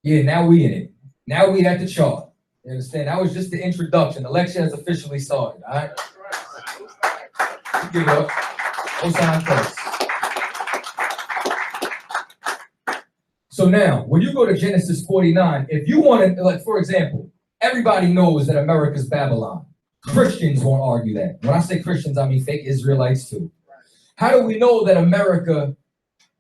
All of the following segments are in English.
Yeah, now we in it. Now we at the chart. You understand? That was just the introduction. The lecture has officially started. All right. Give it up. Osan first. So now, when you go to Genesis 49, if you want to, like, for example, everybody knows that America's Babylon. Christians won't argue that. When I say Christians, I mean fake Israelites too. How do we know that America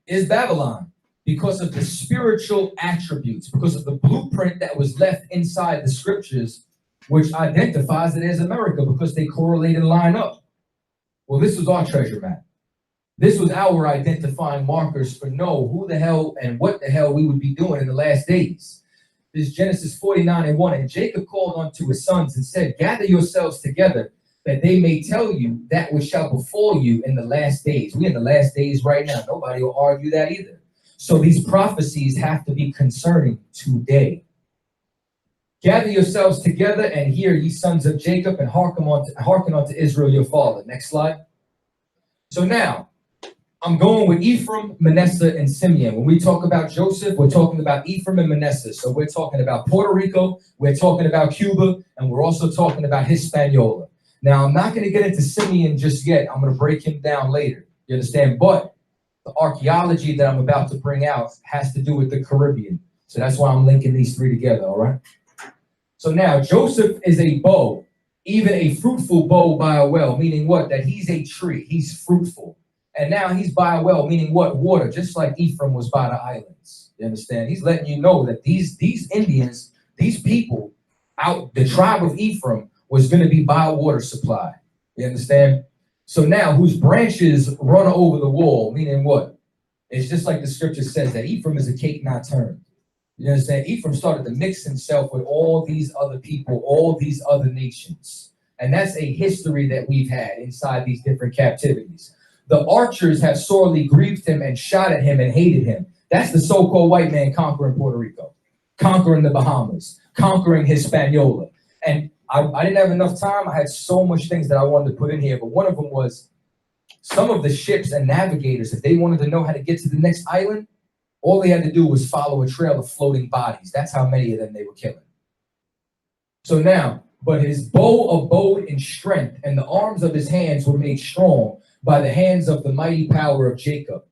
is Babylon? Because of the spiritual attributes, because of the blueprint that was left inside the scriptures, which identifies it as America, because they correlate and line up. Well, this was our treasure map. This was our identifying markers for know who the hell and what the hell we would be doing in the last days. This is Genesis 49:1. And Jacob called unto his sons and said, gather yourselves together, that they may tell you that which shall befall you in the last days. We're in the last days right now. Nobody will argue that either. So these prophecies have to be concerning today. Gather yourselves together and hear, ye sons of Jacob, and hearken unto Israel your father. Next slide. So now, I'm going with Ephraim, Manasseh, and Simeon. When we talk about Joseph, we're talking about Ephraim and Manasseh. So we're talking about Puerto Rico, we're talking about Cuba, and we're also talking about Hispaniola. Now, I'm not going to get into Simeon just yet. I'm going to break him down later. You understand? But the archaeology that I'm about to bring out has to do with the Caribbean. So that's why I'm linking these three together, all right? So now, Joseph is a bow, even a fruitful bow by a well, meaning what? That he's a tree, he's fruitful. And now he's by a well, meaning what? Water, just like Ephraim was by the islands. You understand? He's letting you know that these Indians, these people out, the tribe of Ephraim was going to be by a water supply. You understand? So now whose branches run over the wall, meaning what? It's just like the scripture says that Ephraim is a cake not turned. You understand? Ephraim started to mix himself with all these other people, all these other nations. And that's a history that we've had inside these different captivities. The archers have sorely grieved him and shot at him and hated him. That's the so-called white man conquering Puerto Rico, conquering the Bahamas, conquering Hispaniola. And I didn't have enough time. I had so much things that I wanted to put in here, but one of them was some of the ships and navigators, if they wanted to know how to get to the next island, all they had to do was follow a trail of floating bodies. That's how many of them they were killing. So now, but his bow abode in strength, and the arms of his hands were made strong by the hands of the mighty power of Jacob.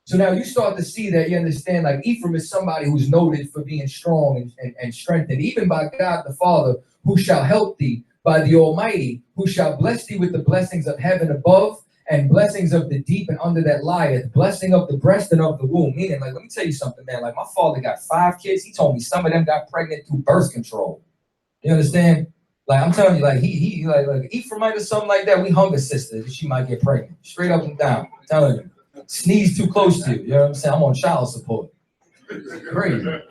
So now you start to see that, you understand, like Ephraim is somebody who's noted for being strong and strengthened, even by God the Father, who shall help thee, by the Almighty, who shall bless thee with the blessings of heaven above, and blessings of the deep and under that lieth, blessing of the breast and of the womb. Meaning, like, let me tell you something, man. Like, my father got 5 kids. He told me some of them got pregnant through birth control. You understand? Like, I'm telling you, like, he like Ephraimite or something like that. We hunger sister. She might get pregnant. Straight up and down. I'm telling you. Sneeze too close to you. You know what I'm saying? I'm on child support. Crazy.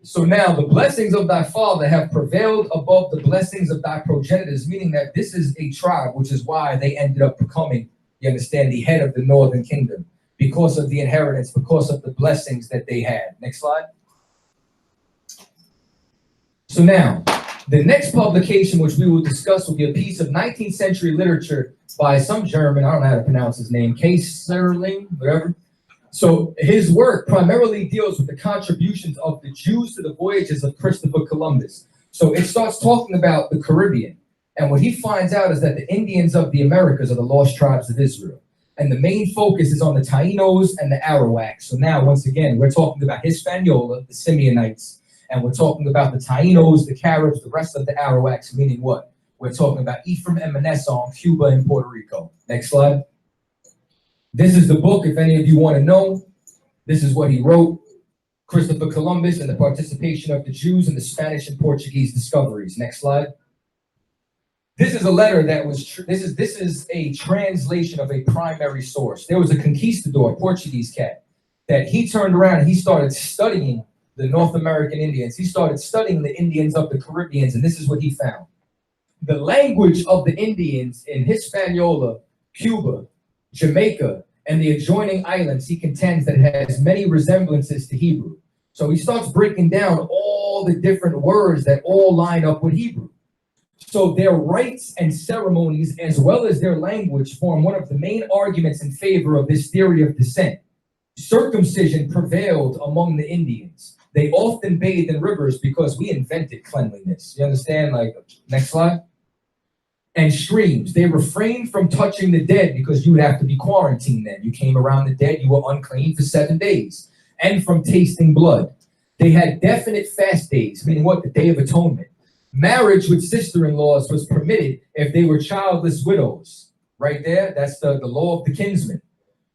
So now the blessings of thy father have prevailed above the blessings of thy progenitors, meaning that this is a tribe, which is why they ended up becoming, you understand, the head of the northern kingdom, because of the inheritance, because of the blessings that they had. Next slide. So now, the next publication, which we will discuss, will be a piece of 19th century literature by some German, I don't know how to pronounce his name, Kaiserling, whatever. So his work primarily deals with the contributions of the Jews to the voyages of Christopher Columbus. So it starts talking about the Caribbean. And what he finds out is that the Indians of the Americas are the lost tribes of Israel. And the main focus is on the Taínos and the Arawaks. So now, once again, we're talking about Hispaniola, the Simeonites, and we're talking about the Taínos, the Caribs, the rest of the Arawaks, meaning what? We're talking about Ephraim and Manessah on Cuba and Puerto Rico. Next slide. This is the book, if any of you want to know. This is what he wrote. Christopher Columbus and the participation of the Jews in the Spanish and Portuguese discoveries. Next slide. This is a letter that was, this is a translation of a primary source. There was a conquistador, Portuguese cat, that he turned around and he started studying the North American Indians. He started studying the Indians of the Caribbeans, and this is what he found. The language of the Indians in Hispaniola, Cuba, Jamaica, and the adjoining islands, he contends that it has many resemblances to Hebrew. So he starts breaking down all the different words that all line up with Hebrew. So their rites and ceremonies, as well as their language, form one of the main arguments in favor of this theory of descent. Circumcision prevailed among the Indians. They often bathed in rivers because we invented cleanliness. You understand? Like, next slide. And streams. They refrained from touching the dead because you would have to be quarantined then. You came around the dead, you were unclean for 7 days. And from tasting blood. They had definite fast days, meaning what? The Day of Atonement. Marriage with sister-in-laws was permitted if they were childless widows. Right there, that's the law of the kinsman.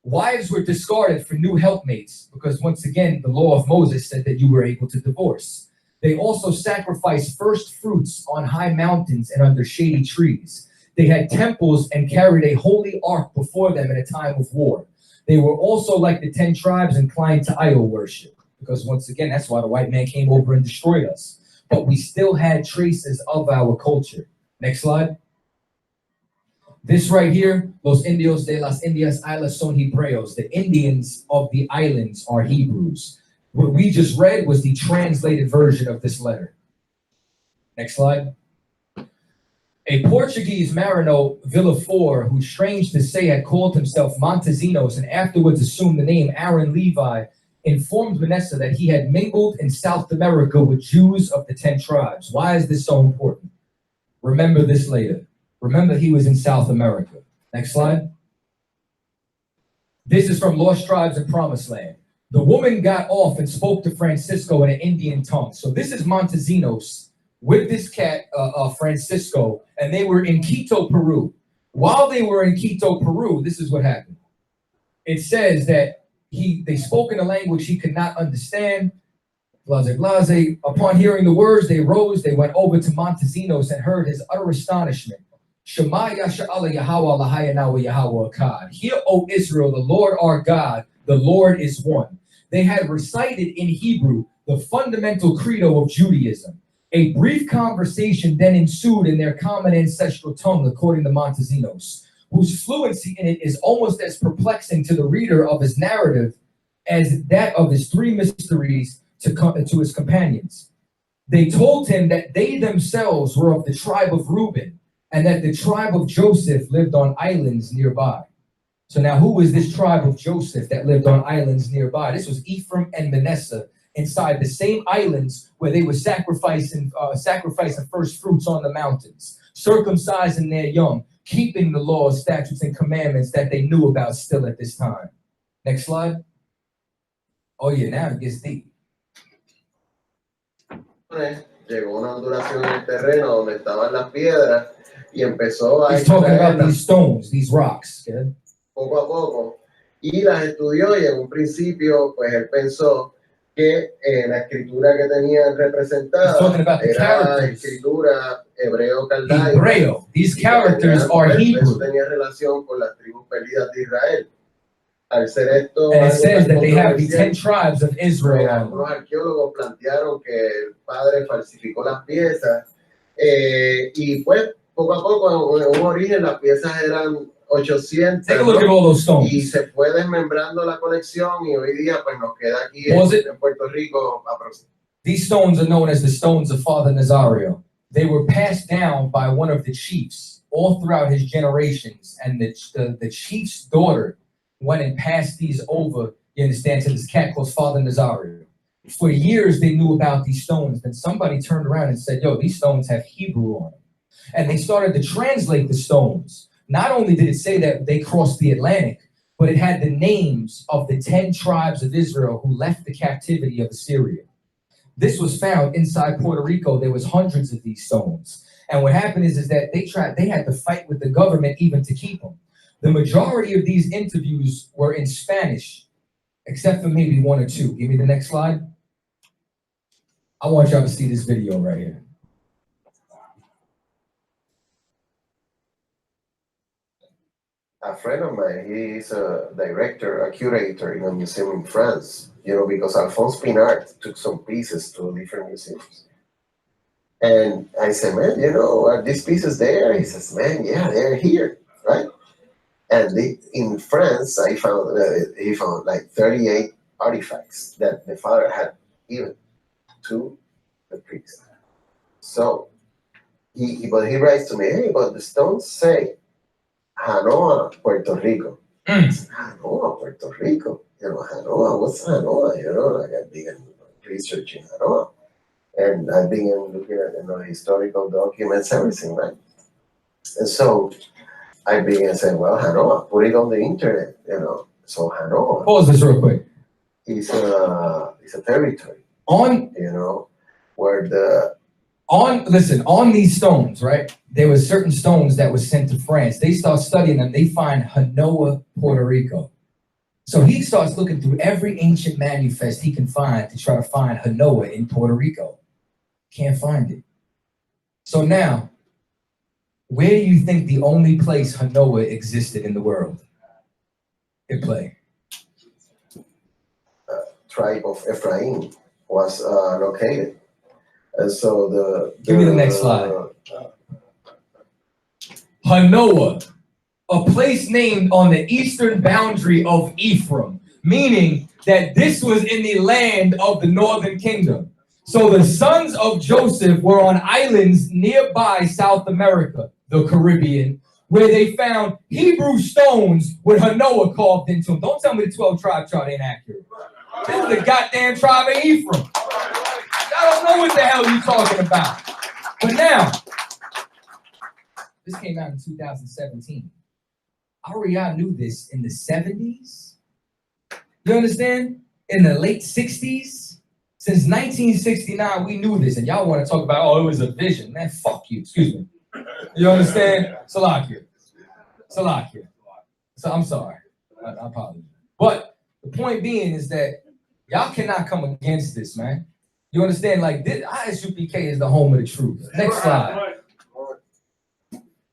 Wives were discarded for new helpmates because, once again, the law of Moses said that you were able to divorce. They also sacrificed first fruits on high mountains and under shady trees. They had temples and carried a holy ark before them in a time of war. They were also, like the 10 tribes, inclined to idol worship because, once again, that's why the white man came over and destroyed us. But we still had traces of our culture. Next slide. This right here, los indios de las Indias Islas son Hebreos. The Indians of the islands are Hebrews. What we just read was the translated version of this letter. Next slide. A Portuguese marino, Villafort, who, strange to say, had called himself Montesinos and afterwards assumed the name Aaron Levi, informed Manessah that he had mingled in South America with Jews of the 10 tribes. Why is this so important? Remember this later. Remember, he was in South America. Next slide. This is from Lost Tribes and Promised Land. The woman got off and spoke to Francisco in an Indian tongue. So this is Montesinos with this cat, Francisco, and they were in Quito, Peru. While they were in Quito, Peru, this is what happened. It says that they spoke in a language he could not understand. Blase, blase. Upon hearing the words, they rose, they went over to Montesinos and heard his utter astonishment. Shema Yasha'Allah Yahweh Lahayanawa Yahweh Akkad. Hear, O Israel, the Lord our God, the Lord is one. They had recited in Hebrew the fundamental credo of Judaism. A brief conversation then ensued in their common ancestral tongue, according to Montesinos, whose fluency in it is almost as perplexing to the reader of his narrative as that of his 3 mysteries to his companions. They told him that they themselves were of the tribe of Reuben, and that the tribe of Joseph lived on islands nearby. So now who was this tribe of Joseph that lived on islands nearby? This was Ephraim and Manessah, inside the same islands where they were sacrificing first fruits on the mountains, circumcising their young, keeping the laws, statutes, and commandments that they knew about still at this time. Next slide. Oh yeah, now it gets deep. Llegó una ondulación en el terreno donde estaban las piedras y empezó a He's talking about these stones, these rocks. Yeah? Poco a poco, y las estudió y en un principio pues él pensó que la escritura que tenían representada era escritura hebreo caldaico. Hebreo. These characters are Hebrew. Eso tenía relación con las tribus perdidas de Israel. Al ser esto, and it says that they have the 10 tribes of Israel. Algunos arqueólogos plantearon que el padre falsificó las piezas y pues poco a poco en un origen las piezas eran 800. Take a look at all those stones. Y se fue desmembrando la colección y hoy día pues nos queda aquí en Puerto Rico aproximadamente. These stones are known as the stones of Father Nazario. They were passed down by one of the chiefs all throughout his generations, and the chief's daughter went and passed these over, you understand, to this cat called Father Nazario. For years they knew about these stones. Then somebody turned around and said, yo, these stones have Hebrew on them. And they started to translate the stones. Not only did it say that they crossed the Atlantic, but it had the names of the 10 tribes of Israel who left the captivity of Assyria. This was found inside Puerto Rico. There was hundreds of these stones. And what happened is that they had to fight with the government even to keep them. The majority of these interviews were in Spanish, except for maybe 1 or 2. Give me the next slide. I want y'all to see this video right here. A friend of mine, he is a director, a curator in a museum in France, because Alphonse Pinard took some pieces to different museums. And I said, man, are these pieces there? He says, man, yeah, they're here, right? And in France, he found like 38 artifacts that the father had given to the priest. So, but he writes to me, hey, but the stones say, Hanoa, Puerto Rico. Hanoa, Puerto Rico. Hanoa, what's Hanoa? Like a big researching Hanoa. And I began looking at historical documents, everything, right? And so I began saying, well, Hanoa, put it on the internet, So Hanoa. Pause this real quick. Is a territory, where on these stones, right? There were certain stones that were sent to France. They start studying them. They find Hanoa, Puerto Rico. So he starts looking through every ancient manifest he can find to try to find Hanoa in Puerto Rico. Can't find it. So now, where do you think the only place Hanoa existed in the world? It play. Tribe of Ephraim was located. And so give me the next slide. Hanoa, a place named on the eastern boundary of Ephraim, meaning that this was in the land of the northern kingdom. So the sons of Joseph were on islands nearby South America, the Caribbean, where they found Hebrew stones with Hanoa carved into them. Don't tell me the 12 tribe chart ain't accurate. This is the goddamn tribe of Ephraim. I don't know what the hell you're talking about. But now, this came out in 2017. Ariel knew this in the 70s. You understand? In the late 60s. Since 1969, we knew this. And y'all want to talk about, oh, it was a vision. Man, fuck you. Excuse me. You understand? Salakia. So I'm sorry. I apologize. But the point being is that y'all cannot come against this, man. You understand? Like, this I.S.U.P.K is the home of the truth. Next slide.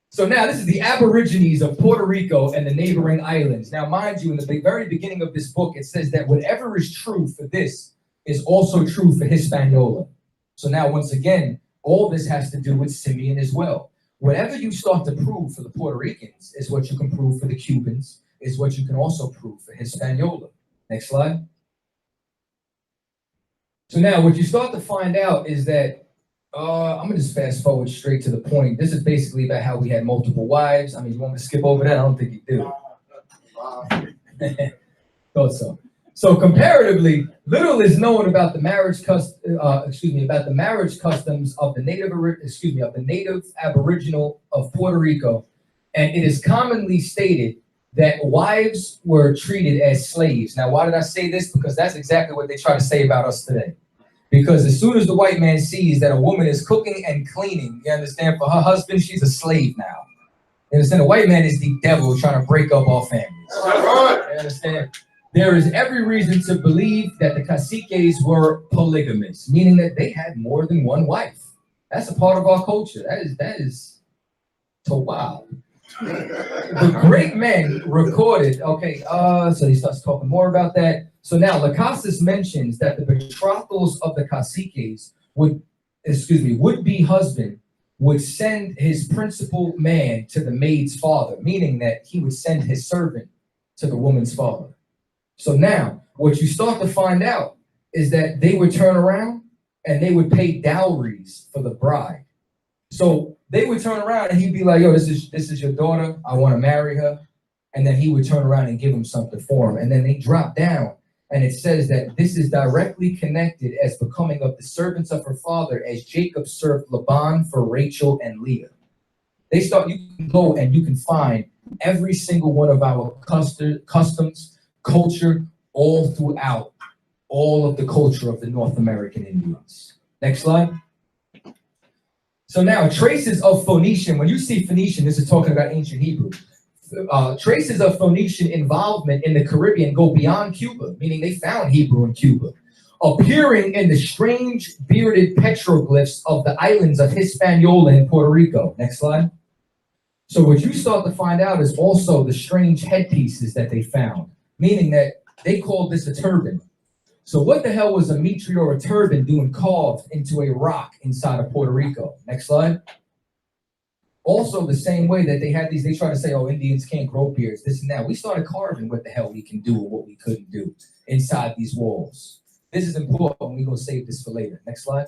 So now this is the Aborigines of Puerto Rico and the neighboring islands. Now, mind you, in the very beginning of this book, it says that whatever is true for this is also true for Hispaniola. So now, once again, all this has to do with Simeon as well. Whatever you start to prove for the Puerto Ricans is what you can prove for the Cubans, is what you can also prove for Hispaniola. Next slide. So now what you start to find out is that, I'm gonna just fast forward straight to the point. This is basically about how we had multiple wives. I mean, you want me to skip over that? I don't think you do. Thought so. So comparatively, little is known about the marriage customs of the native Aboriginal of Puerto Rico, and it is commonly stated that wives were treated as slaves. Now, why did I say this? Because that's exactly what they try to say about us today. Because as soon as the white man sees that a woman is cooking and cleaning, you understand, for her husband, she's a slave now. You understand? The white man is the devil trying to break up our families. You understand? There is every reason to believe that the caciques were polygamous, meaning that they had more than one wife. That's a part of our culture. That is so wild. The great men recorded, so he starts talking more about that. So now Lacasis mentions that the betrothals of the caciques would-be husband would send his principal man to the maid's father, meaning that he would send his servant to the woman's father. So now what you start to find out is that they would turn around and they would pay dowries for the bride. So they would turn around and he'd be like, yo, this is your daughter. I want to marry her. And then he would turn around and give him something for him. And then they drop down. And it says that this is directly connected as becoming of the servants of her father as Jacob served Laban for Rachel and Leah. You can go and you can find every single one of our customs, culture, all throughout all of the culture of the North American Indians. Next slide. So now traces of Phoenician, when you see Phoenician, this is talking about ancient Hebrew. Traces of Phoenician involvement in the Caribbean go beyond Cuba, meaning they found Hebrew in Cuba, appearing in the strange bearded petroglyphs of the islands of Hispaniola and Puerto Rico. Next slide. So what you start to find out is also the strange headpieces that they found, meaning that they called this a turban. So what the hell was a mitre or a turban doing carved into a rock inside of Puerto Rico? Next slide. Also, the same way that they had these, they try to say, oh, Indians can't grow beards, this and that. We started carving what the hell we can do and what we couldn't do inside these walls. This is important. We're going to save this for later. Next slide.